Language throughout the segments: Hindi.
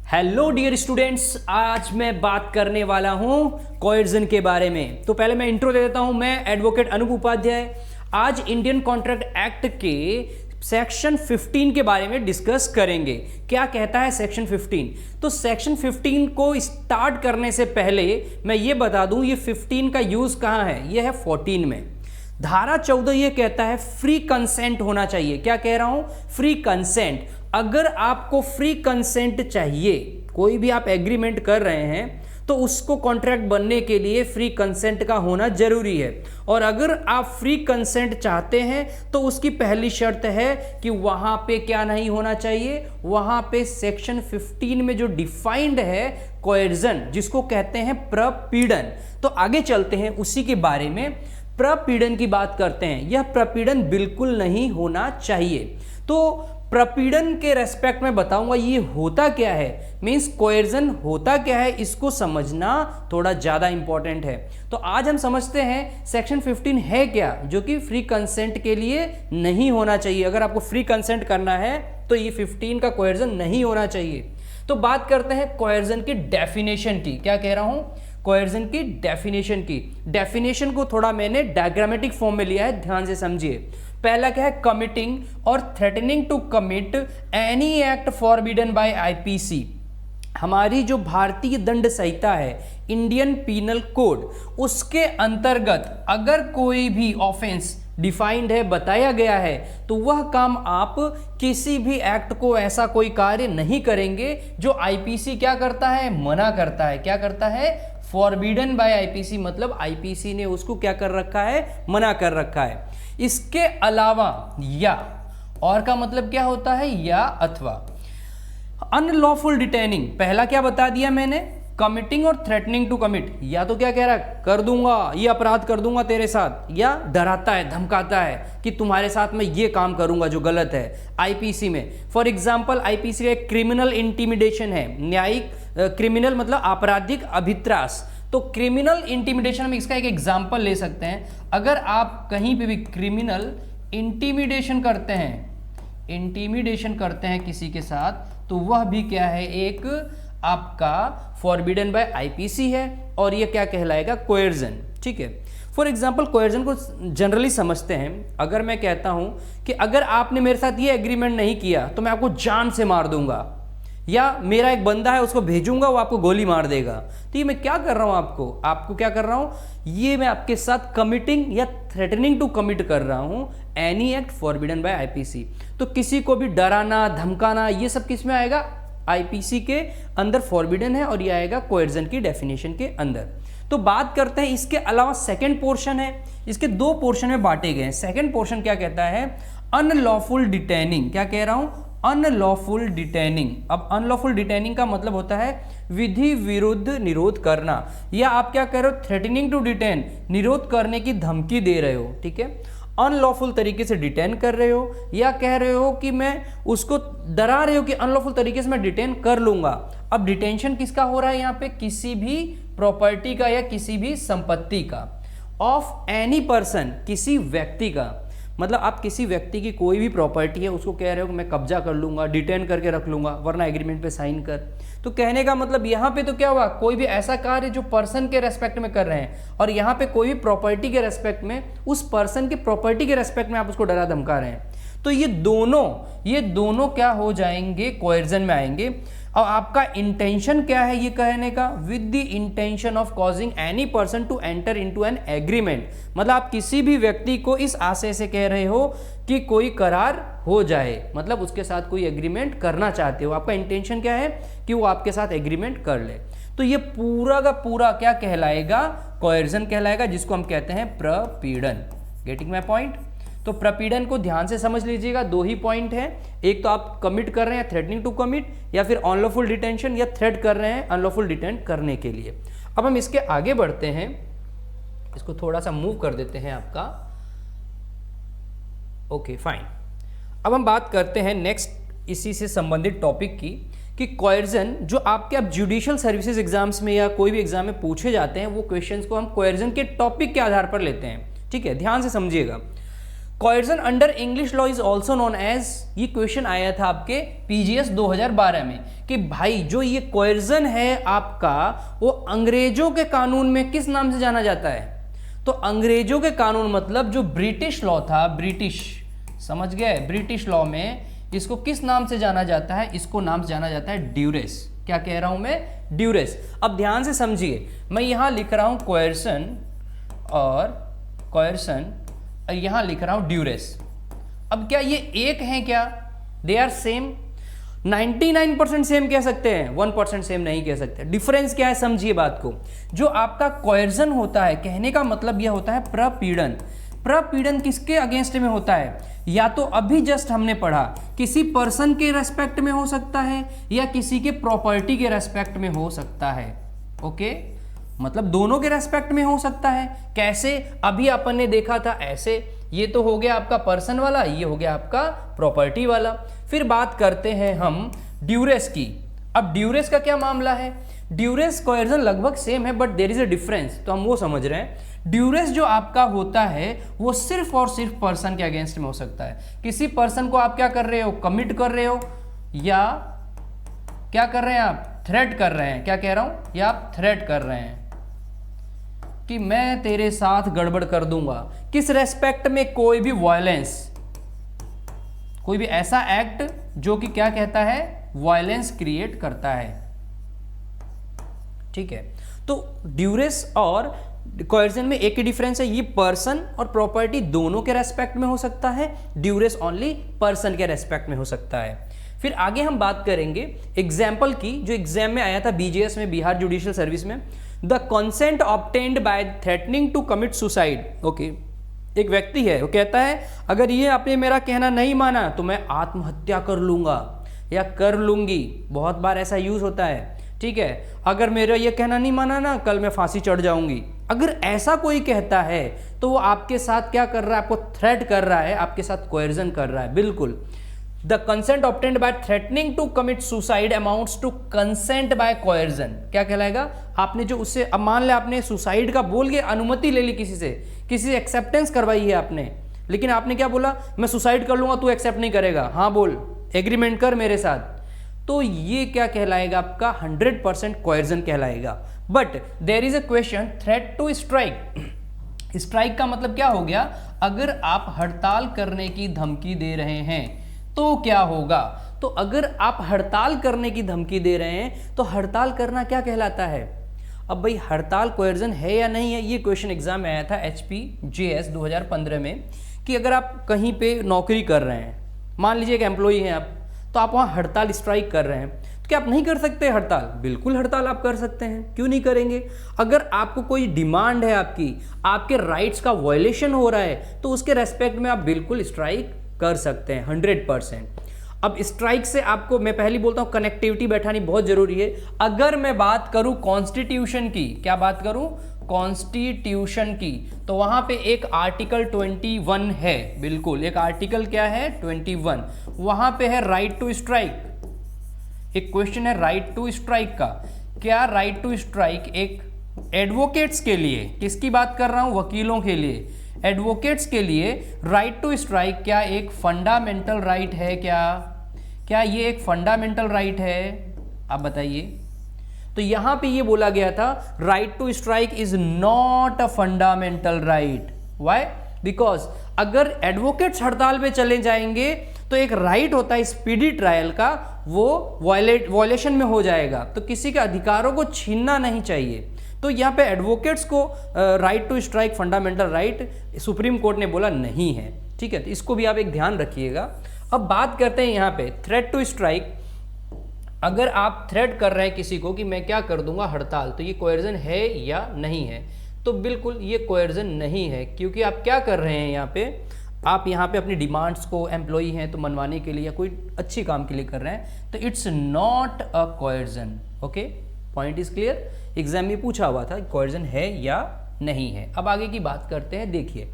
हेलो डियर स्टूडेंट्स, आज मैं बात करने वाला हूं कोएर्जन के बारे में। तो पहले मैं इंट्रो दे देता हूं। मैं एडवोकेट अनूप उपाध्याय आज इंडियन कॉन्ट्रैक्ट एक्ट के सेक्शन 15 के बारे में डिस्कस करेंगे। क्या कहता है सेक्शन 15? तो सेक्शन 15 को स्टार्ट करने से पहले मैं ये बता दूं ये 15 का यूज कहां है। ये है 14 में। धारा 14 ये कहता है फ्री कंसेंट होना चाहिए। क्या कह रहा हूं? Free consent. अगर आपको फ्री कंसेंट चाहिए, कोई भी आप एग्रीमेंट कर रहे हैं तो उसको कॉन्ट्रैक्ट बनने के लिए फ्री कंसेंट का होना जरूरी है। और अगर आप फ्री कंसेंट चाहते हैं तो उसकी पहली शर्त है कि वहां पे क्या नहीं होना चाहिए, वहां पे सेक्शन 15 में जो डिफाइंड है कोएर्जन, जिसको कहते हैं प्रपीड़न। तो आगे चलते हैं, उसी के बारे में प्रपीड़न की बात करते हैं। यह प्रपीड़न बिल्कुल नहीं होना चाहिए। तो प्रपीड़न के रेस्पेक्ट में बताऊंगा ये होता क्या है, मींस कोएर्जन होता क्या है, इसको समझना थोड़ा ज़्यादा इंपॉर्टेंट है। तो आज हम समझते हैं सेक्शन 15 है क्या, जो कि फ्री कंसेंट के लिए नहीं होना चाहिए। अगर आपको फ्री कंसेंट करना है तो ये 15 का कोएर्जन नहीं होना चाहिए। तो बात करते हैं कोएर्जन की डेफिनेशन की। क्या कह रहा हूँ? कोएर्जन की डेफिनेशन की। डेफिनेशन को थोड़ा मैंने डायग्रामेटिक फॉर्म में लिया है, ध्यान से समझिए। पहला क्या है? कमिटिंग और threatening to commit any act forbidden by IPC. हमारी जो भारतीय दंड संहिता है, इंडियन पीनल कोड, उसके अंतर्गत अगर कोई भी ऑफेंस डिफाइंड है, बताया गया है, तो वह काम आप किसी भी एक्ट को ऐसा कोई कार्य नहीं करेंगे जो आईपीसी क्या करता है? मना करता है। क्या करता है? फॉरबिडन बाय आईपीसी, मतलब आईपीसी ने उसको क्या कर रखा है? मना कर रखा है। इसके अलावा या और का मतलब क्या होता है? या अथवा। अनलॉफुल डिटेनिंग, पहला क्या बता दिया मैंने? कमिटिंग और थ्रेटनिंग टू कमिट। या तो क्या कह रहा है? कर दूंगा, ये अपराध कर दूंगा तेरे साथ, या डराता है, धमकाता है कि तुम्हारे साथ मैं ये काम करूंगा जो गलत है आईपीसी में। फॉर एग्जांपल आईपीसी का एक क्रिमिनल इंटिमिडेशन है, न्यायिक क्रिमिनल मतलब आपराधिक अभित्रास। तो क्रिमिनल इंटिमिडेशन में इसका एक एग्जांपल ले सकते हैं। अगर आप कहीं पे भी क्रिमिनल इंटिमिडेशन करते हैं किसी के साथ, तो वह भी क्या है? एक आपका फॉरबिडन बाय आईपीसी है, और ये क्या कहलाएगा? कोएर्जन। ठीक है। फॉर एग्जांपल कोएर्जन को जनरली समझते हैं। अगर मैं कहता हूं कि अगर आपने मेरे साथ ये एग्रीमेंट नहीं किया तो मैं आपको जान से मार दूंगा, या मेरा एक बंदा है उसको भेजूंगा वो आपको गोली मार देगा, तो ये मैं क्या कर रहा हूं? आपको क्या कर रहा हूं? ये मैं आपके साथ कमिटिंग या थ्रेटनिंग टू कमिट कर रहा हूं any act forbidden by IPC. तो किसी को भी डराना, धमकाना, ये सब किस में आएगा? आईपीसी के अंदर फॉरबिडन है, और ये आएगा कोएर्जन की डेफिनेशन के अंदर। तो बात करते हैं इसके अलावा सेकेंड पोर्शन है। इसके दो पोर्शन में बांटे गए हैं। सेकेंड पोर्शन क्या कहता है? Unlawful detaining. क्या कह रहा हूं? Unlawful detaining. अब अनलॉफुल डिटेनिंग का मतलब होता है विधि विरुद्ध निरोध करना, या आप क्या कह रहे हो? थ्रेटनिंग टू डिटेन, निरोध करने की धमकी दे रहे हो। ठीक है। अनलॉफुल तरीके से डिटेन कर रहे हो, या कह रहे हो कि मैं उसको डरा रहे हो कि अनलॉफुल तरीके से मैं डिटेन कर लूंगा। अब डिटेंशन किसका हो रहा है यहाँ पे? किसी भी प्रॉपर्टी का या किसी भी संपत्ति का। ऑफ एनी पर्सन, किसी व्यक्ति का, मतलब आप किसी व्यक्ति की कोई भी प्रॉपर्टी है उसको कह रहे हो कि मैं कब्जा कर लूंगा, डिटेन करके रख लूंगा, वरना एग्रीमेंट पे साइन कर। तो कहने का मतलब यहाँ पे तो क्या हुआ? कोई भी ऐसा कार्य जो पर्सन के रेस्पेक्ट में कर रहे हैं, और यहाँ पे कोई भी प्रॉपर्टी के रेस्पेक्ट में, उस पर्सन की प्रॉपर्टी के रेस्पेक्ट में आप उसको डरा धमका रहे हैं। तो ये दोनों क्या हो जाएंगे? कोएर्जन में आएंगे। और आपका इंटेंशन क्या है ये कहने का? With the intention of causing any person to enter into an agreement. मतलब आप किसी भी व्यक्ति को इस आशय से कह रहे हो कि कोई करार हो जाए, मतलब उसके साथ कोई एग्रीमेंट करना चाहते हो। आपका इंटेंशन क्या है? कि वो आपके साथ एग्रीमेंट कर ले। तो ये पूरा का पूरा क्या कहलाएगा? कोएर्जन कहलाएगा, जिसको हम कहते हैं प्रपीड़न। Getting my point? तो प्रपीड़न को ध्यान से समझ लीजिएगा। दो ही पॉइंट है, एक तो आप कमिट कर रहे हैं थ्रेटनिंग टू कमिट, या फिर अनलॉफुल डिटेंशन, या थ्रेट कर रहे हैं अनलॉफुल डिटेन करने के लिए। अब हम इसके आगे बढ़ते हैं, इसको थोड़ा सा मूव कर देते हैं आपका। Okay fine. अब हम बात करते हैं नेक्स्ट इसी से संबंधित टॉपिक की, कि कोएर्जन जो आपके अब जुडिशियल सर्विसेज एग्जाम्स में या कोई भी एग्जाम में पूछे जाते हैं, वो क्वेश्चंस को हम कोएर्जन के टॉपिक के आधार पर लेते हैं। ठीक है, ध्यान से समझिएगा। Coercion under English law is also known as, ये क्वेश्चन आया था आपके पीजीएस 2012 में कि भाई जो ये कोएर्जन है आपका वो अंग्रेजों के कानून में किस नाम से जाना जाता है? तो अंग्रेजों के कानून मतलब जो ब्रिटिश लॉ था, ब्रिटिश, समझ गए, ब्रिटिश लॉ में इसको किस नाम से जाना जाता है? इसको नाम से जाना जाता है ड्यूरेस। क्या कह रहा हूं मैं? ड्यूरेस। अब ध्यान से समझिए, मैं यहां लिख रहा हूं कोएर्सन और कोएर्सन, यहां लिख रहा हूं ड्यूरेस। अब क्या ये एक हैं क्या? They are same? 99% सेम कह सकते हैं, 1% सेम नहीं कह सकते। डिफरेंस क्या है समझिए बात को। जो आपका कोएर्जन होता है, कहने का मतलब यह होता है प्रपीड़न। प्रपीड़न किसके अगेंस्ट में होता है? या तो अभी जस्ट हमने पढ़ा किसी पर्सन के रेस्पेक्ट में हो सकता है या किसी के प्रॉपर्टी के रेस्पेक्ट में हो सकता है। ओके, मतलब दोनों के रेस्पेक्ट में हो सकता है। कैसे? अभी अपन ने देखा था ऐसे, ये तो हो गया आपका पर्सन वाला, ये हो गया आपका प्रॉपर्टी वाला। फिर बात करते हैं हम ड्यूरेस की। अब ड्यूरेस का क्या मामला है? ड्यूरेस कोएर्जन लगभग सेम है but there is a difference, तो हम वो समझ रहे हैं। ड्यूरेस जो आपका होता है वो सिर्फ और सिर्फ पर्सन के अगेंस्ट में हो सकता है। किसी पर्सन को आप क्या कर रहे हो? कमिट कर रहे हो, या क्या कर रहे हैं आप? थ्रेट कर रहे हैं। क्या कह रहा हूं? या आप थ्रेट कर रहे हैं कि मैं तेरे साथ गड़बड़ कर दूंगा। किस रेस्पेक्ट में? कोई भी वायलेंस, कोई भी ऐसा एक्ट जो कि क्या कहता है? वायलेंस क्रिएट करता है। ठीक है, तो ड्यूरेस और कोएर्जन में एक ही डिफरेंस है, ये पर्सन और प्रॉपर्टी दोनों के रेस्पेक्ट में हो सकता है, ड्यूरेस ओनली पर्सन के रेस्पेक्ट में हो सकता है। फिर आगे हम बात करेंगे एग्जाम्पल की, जो एग्जाम में आया था बीजीएस में, बिहार जुडिशियल सर्विस में। The consent obtained by threatening to commit suicide. Okay, एक व्यक्ति है, वो कहता है अगर ये आपने मेरा कहना नहीं माना तो मैं आत्महत्या कर लूंगा या कर लूंगी। बहुत बार ऐसा यूज होता है। ठीक है, अगर मेरा ये कहना नहीं माना ना, कल मैं फांसी चढ़ जाऊंगी। अगर ऐसा कोई कहता है तो वो आपके साथ क्या कर रहा है? आपको थ्रेट कर रहा है, आपके साथ कोएर्जन कर रहा है। बिल्कुल। The consent obtained by threatening to commit suicide amounts to consent by coercion. क्या कहलाएगा? आपने जो उससे, अब मान ले आपने सुसाइड का बोल के अनुमति ले ली किसी से एक्सेप्टेंस करवाई है आपने, लेकिन आपने क्या बोला? मैं सुसाइड कर लूंगा, तू एक्सेप्ट नहीं करेगा। हाँ बोल, एग्रीमेंट कर मेरे साथ। तो ये क्या कहलाएगा? आपका 100% कोएर्जन कहलाएगा। But there is a question, threat to strike. Strike का मतलब क्या हो गया? अगर आप हड़ताल करने की धमकी दे रहे हैं तो क्या होगा? तो अगर आप हड़ताल करने की धमकी दे रहे हैं तो हड़ताल करना क्या कहलाता है? अब भाई हड़ताल कोएर्जन है या नहीं है, ये क्वेश्चन एग्जाम में आया था HPJS 2015 में, कि अगर आप कहीं पे नौकरी कर रहे हैं, मान लीजिए एक एम्प्लॉई हैं आप, तो आप वहाँ हड़ताल स्ट्राइक कर रहे हैं, तो क्या आप नहीं कर सकते हड़ताल? बिल्कुल हड़ताल आप कर सकते हैं, क्यों नहीं करेंगे? अगर आपको कोई डिमांड है, आपके राइट्स का वायलेशन हो रहा है, तो उसके रेस्पेक्ट में आप बिल्कुल स्ट्राइक कर सकते हैं 100%। अब स्ट्राइक से आपको मैं पहले बोलता हूं कनेक्टिविटी बैठानी बहुत जरूरी है। अगर मैं बात करूं कॉन्स्टिट्यूशन की, क्या बात करूं? कॉन्स्टिट्यूशन की, तो वहां पे एक आर्टिकल 21 है। बिल्कुल, एक आर्टिकल क्या है? 21। वहां पे है राइट टू स्ट्राइक। एक क्वेश्चन है राइट टू स्ट्राइक का। क्या राइट टू स्ट्राइक एक एडवोकेट्स के लिए, किसकी बात कर रहा हूं? वकीलों के लिए, एडवोकेट्स के लिए राइट टू स्ट्राइक क्या एक फंडामेंटल राइट है? क्या ये एक फंडामेंटल राइट है? आप बताइए। तो यहां पे ये बोला गया था right to strike is not a fundamental right. Why? Because अगर एडवोकेट्स हड़ताल पे चले जाएंगे तो एक राइट होता है स्पीडी ट्रायल का, वो वायलेशन में हो जाएगा। तो किसी के अधिकारों को छीनना नहीं चाहिए। तो यहाँ पे एडवोकेट्स को right to strike fundamental right supreme court ने बोला नहीं है। ठीक है, तो इसको भी आप एक ध्यान रखिएगा। अब बात करते हैं यहाँ पे थ्रेट टू स्ट्राइक। अगर आप थ्रेट कर रहे हैं किसी को कि मैं क्या कर दूंगा हड़ताल, तो ये कोएर्जन है या नहीं है? तो बिल्कुल ये कोएर्जन नहीं है, क्योंकि आप क्या कर रहे हैं यहाँ पे? आप यहाँ पे अपनी डिमांड्स को, एम्प्लॉई हैं तो मनवाने के लिए या कोई अच्छी काम के लिए कर रहे हैं, तो it's not a coercion. Okay, point is clear. Exam में पूछा हुआ था कोएर्जन है या नहीं है। अब आगे की बात करते हैं। देखिए,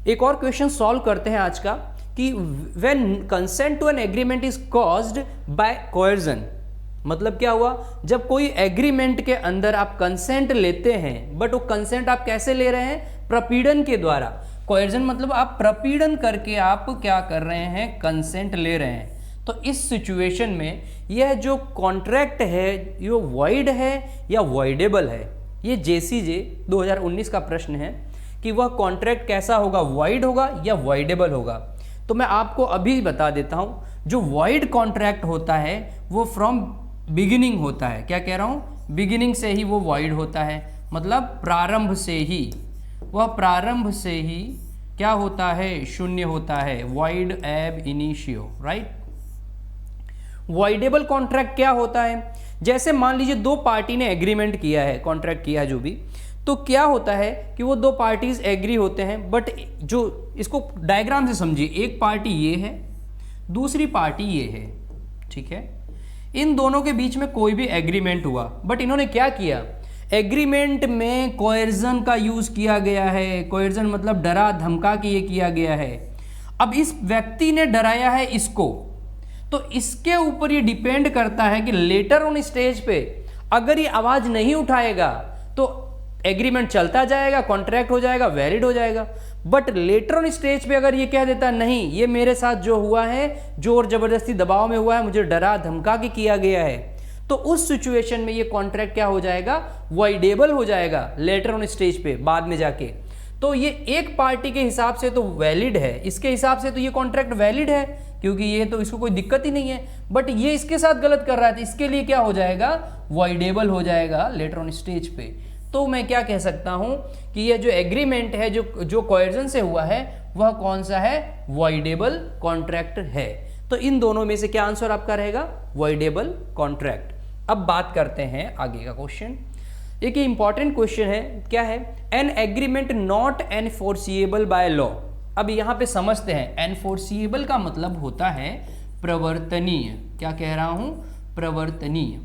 एक और क्वेश्चन सॉल्व करते हैं आज का, कि when consent to an agreement is caused by coercion, मतलब क्या हुआ? जब कोई एग्रीमेंट के अंदर आप कंसेंट लेते हैं, बट वो कंसेंट आप कैसे ले रहे हैं? प्रपीड़न के द्वारा। कोएर्जन मतलब आप प्रपीड़न करके आप क्या कर रहे हैं, कंसेंट ले रहे हैं। तो इस सिचुएशन में यह जो कॉन्ट्रैक्ट है ये वॉइड है या वॉइडेबल है। ये JCJ 2019 का प्रश्न है कि वह कॉन्ट्रैक्ट कैसा होगा, वॉइड होगा या वॉइडेबल होगा। तो मैं आपको अभी बता देता हूँ, जो वॉइड कॉन्ट्रैक्ट होता है वो फ्रॉम बिगिनिंग होता है। क्या कह रहा हूँ, बिगिनिंग से ही वो वॉइड होता है, मतलब प्रारंभ से ही, वह प्रारंभ से ही क्या होता है, शून्य होता है, वॉइड एब इनिशियो, राइट। वॉइडेबल कॉन्ट्रैक्ट क्या होता है, जैसे मान लीजिए दो पार्टी ने एग्रीमेंट किया है, कॉन्ट्रैक्ट किया है जो भी, तो क्या होता है कि वो दो पार्टीज एग्री होते हैं, बट जो इसको डायग्राम से समझिए, एक पार्टी ये है, दूसरी पार्टी ये है, ठीक है। इन दोनों के बीच में कोई भी एग्रीमेंट हुआ, बट इन्होंने क्या किया, एग्रीमेंट में कोएर्जन का यूज किया गया है। कोएर्जन मतलब डरा धमका के ये किया गया है। अब इस व्यक्ति ने डराया है इसको, तो इसके ऊपर ये डिपेंड करता है कि लेटर ऑन स्टेज पे अगर ये आवाज नहीं उठाएगा तो एग्रीमेंट चलता जाएगा, कॉन्ट्रैक्ट हो जाएगा, वैलिड हो जाएगा। बट लेटर ऑन स्टेज पे अगर ये कह देता नहीं, ये मेरे साथ जो हुआ है जोर जबरदस्ती दबाव में हुआ है, मुझे डरा धमका के किया गया है, तो उस सिचुएशन में ये कॉन्ट्रैक्ट क्या हो जाएगा, वॉइडेबल हो जाएगा लेटर ऑन स्टेज पे बाद में जाके। तो ये एक पार्टी के हिसाब से तो वैलिड है, इसके हिसाब से तो ये कॉन्ट्रैक्ट वैलिड है क्योंकि ये तो इसको कोई दिक्कत ही नहीं है। बट ये इसके साथ गलत कर रहा है तो इसके लिए क्या हो जाएगा, वॉइडेबल हो जाएगा लेटर ऑन स्टेज पे। तो मैं क्या कह सकता हूं कि ये जो एग्रीमेंट है जो कोएर्जन से हुआ है वह कौन सा है, वॉइडेबल कॉन्ट्रैक्ट है। तो इन दोनों में से क्या आंसर आपका रहेगा, वॉइडेबल कॉन्ट्रैक्ट। अब बात करते हैं आगे का क्वेश्चन। एक इंपॉर्टेंट क्वेश्चन है, क्या है, an agreement not enforceable by law. अब यहाँ पे समझते हैं, एनफोर्सिएबल का मतलब होता है प्रवर्तनीय। क्या कह रहा हूं, प्रवर्तनीय।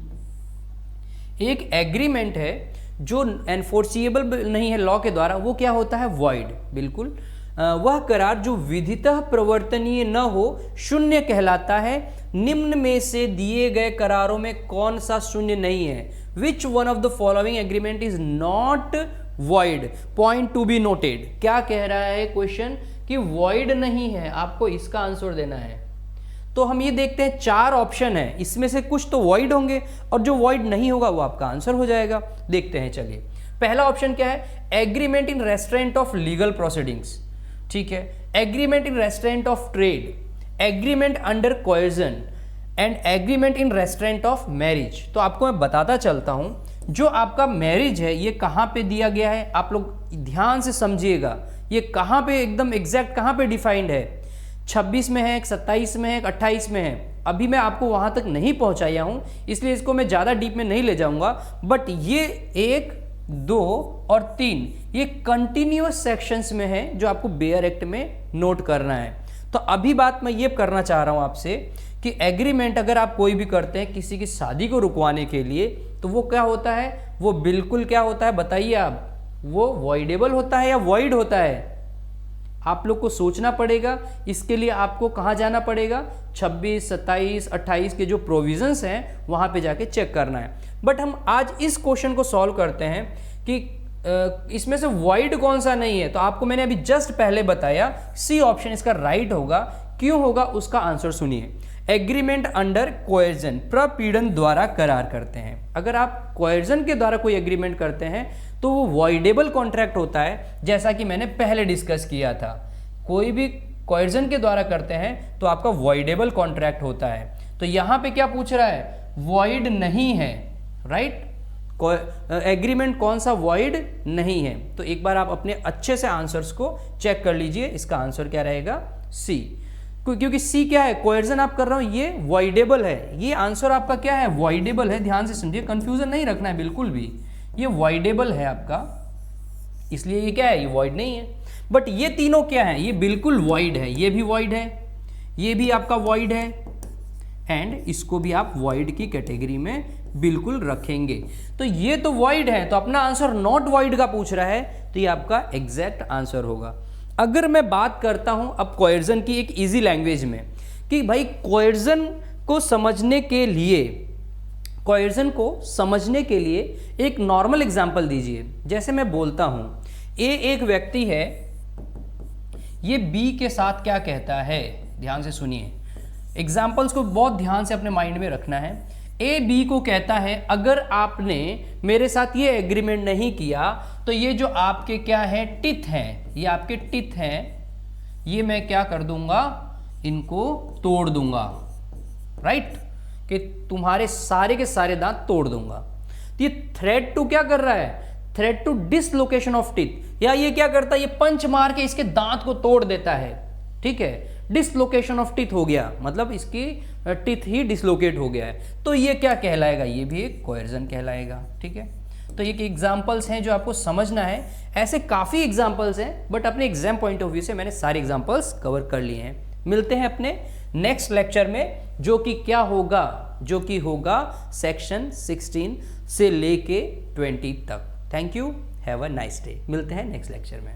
एक एग्रीमेंट है जो एनफोर्सिएबल नहीं है लॉ के द्वारा, वो क्या होता है, वॉइड। बिल्कुल, वह करार जो विधितः प्रवर्तनीय न हो शून्य कहलाता है। निम्न में से दिए गए करारों में कौन सा शून्य नहीं है, which one of the following agreement is not void, point to be noted. क्या कह रहा है क्वेश्चन कि वॉइड नहीं है, आपको इसका आंसर देना है। तो हम ये देखते हैं, चार ऑप्शन है, इसमें से कुछ तो वॉइड होंगे और जो वॉइड नहीं होगा वो आपका आंसर हो जाएगा। देखते हैं, चलिए। पहला ऑप्शन क्या है, agreement in restraint of legal proceedings, ठीक है, agreement in restraint of trade, agreement under coercion and agreement in restraint of marriage. तो आपको मैं बताता चलता हूं, जो आपका मैरिज है ये कहां पे दिया गया है, आप लोग ध्यान से समझिएगा, ये कहां पे एकदम एग्जैक्ट कहां पे डिफाइंड है, 26 में है, 27 में है, 28 में है। अभी मैं आपको वहां तक नहीं पहुंचाया हूं, इसलिए इसको मैं ज्यादा डीप में नहीं ले जाऊंगा। बट ये 1, 2 और 3 ये कंटिन्यूअस सेक्शंस में है जो आपको बेयर एक्ट में नोट करना है। तो अभी बात मैं ये करना चाह रहा हूं आपसे कि एग्रीमेंट अगर आप कोई भी करते हैं किसी की शादी को रुकवाने के लिए, तो वो क्या होता है, वो बिल्कुल क्या होता है, बताइए आप, वो वॉइडेबल होता है या वॉइड होता है। आप लोग को सोचना पड़ेगा, इसके लिए आपको कहाँ जाना पड़ेगा, 26, 27, 28 के जो प्रोविजंस हैं वहाँ पे जाके चेक करना है। बट हम आज इस क्वेश्चन को सॉल्व करते हैं कि इसमें से वॉइड कौन सा नहीं है। तो आपको मैंने अभी जस्ट पहले बताया, सी ऑप्शन इसका राइट होगा। क्यों होगा उसका आंसर सुनिए। एग्रीमेंट अंडर कोएर्जन, प्रपीड़न द्वारा करार करते हैं। अगर आप कोएर्जन के द्वारा कोई एग्रीमेंट करते हैं तो वो वॉइडेबल कॉन्ट्रैक्ट होता है, जैसा कि मैंने पहले डिस्कस किया था। कोई भी कोएर्जन के द्वारा करते हैं तो आपका वॉइडेबल कॉन्ट्रैक्ट होता है। तो यहाँ पे क्या पूछ रहा है, वॉइड नहीं है, राइट। एग्रीमेंट कौन सा वॉइड नहीं है। तो एक बार आप अपने अच्छे से आंसर्स को चेक कर लीजिए, इसका आंसर क्या रहेगा, सी। क्योंकि सी क्या है, कोएर्जन आप कर रहा हूं, ये वॉइडेबल है। ये आंसर आपका क्या है, वॉइडेबल है। ध्यान से समझिए, कंफ्यूजन नहीं रखना है बिल्कुल भी, ये वॉइडेबल है आपका, इसलिए ये क्या है, ये वॉइड नहीं है। बट ये तीनों क्या है, ये बिल्कुल वॉइड है, ये भी वॉइड है, ये भी आपका वॉइड है, एंड इसको भी आप वॉइड की कैटेगरी में बिल्कुल रखेंगे। तो ये तो वॉइड है, तो अपना आंसर नॉट वॉइड का पूछ रहा है, तो ये आपका एग्जैक्ट आंसर होगा। अगर मैं बात करता हूं अब कोएर्जन की एक इजी लैंग्वेज में, कि भाई कोएर्जन को समझने के लिए, कोएर्जन को समझने के लिए एक नॉर्मल एग्जांपल दीजिए। जैसे मैं बोलता हूं, ए एक व्यक्ति है, ये बी के साथ क्या कहता है, ध्यान से सुनिए, एग्जाम्पल्स को बहुत ध्यान से अपने माइंड में रखना है। ए बी को कहता है अगर आपने मेरे साथ ये एग्रीमेंट नहीं किया तो ये जो आपके क्या है टिथ हैं, ये आपके टिथ हैं, ये मैं क्या कर दूंगा, इनको तोड़ दूंगा, राइट, कि तुम्हारे सारे के सारे दांत तोड़ दूंगा। तो ये थ्रेट टू क्या कर रहा है, threat to dislocation of teeth, या ये क्या करता है, ये पंच मार के इसके दांत को तोड़ देता है, ठीक है, डिसलोकेशन ऑफ टिथ हो गया, मतलब इसकी टिथ ही डिसलोकेट हो गया है, तो ये क्या कहलाएगा, ये भी एक कोएर्जन कहलाएगा, ठीक है। तो ये एग्जाम्पल्स हैं जो आपको समझना है, ऐसे काफ़ी एग्जाम्पल्स हैं, बट अपने एग्जाम पॉइंट ऑफ व्यू से मैंने सारे एग्जाम्पल्स कवर कर लिए हैं। मिलते हैं अपने नेक्स्ट लेक्चर में, जो कि क्या होगा, जो कि होगा सेक्शन 16 से लेके 20 तक। Thank you, have a nice day. मिलते हैं नेक्स्ट लेक्चर में।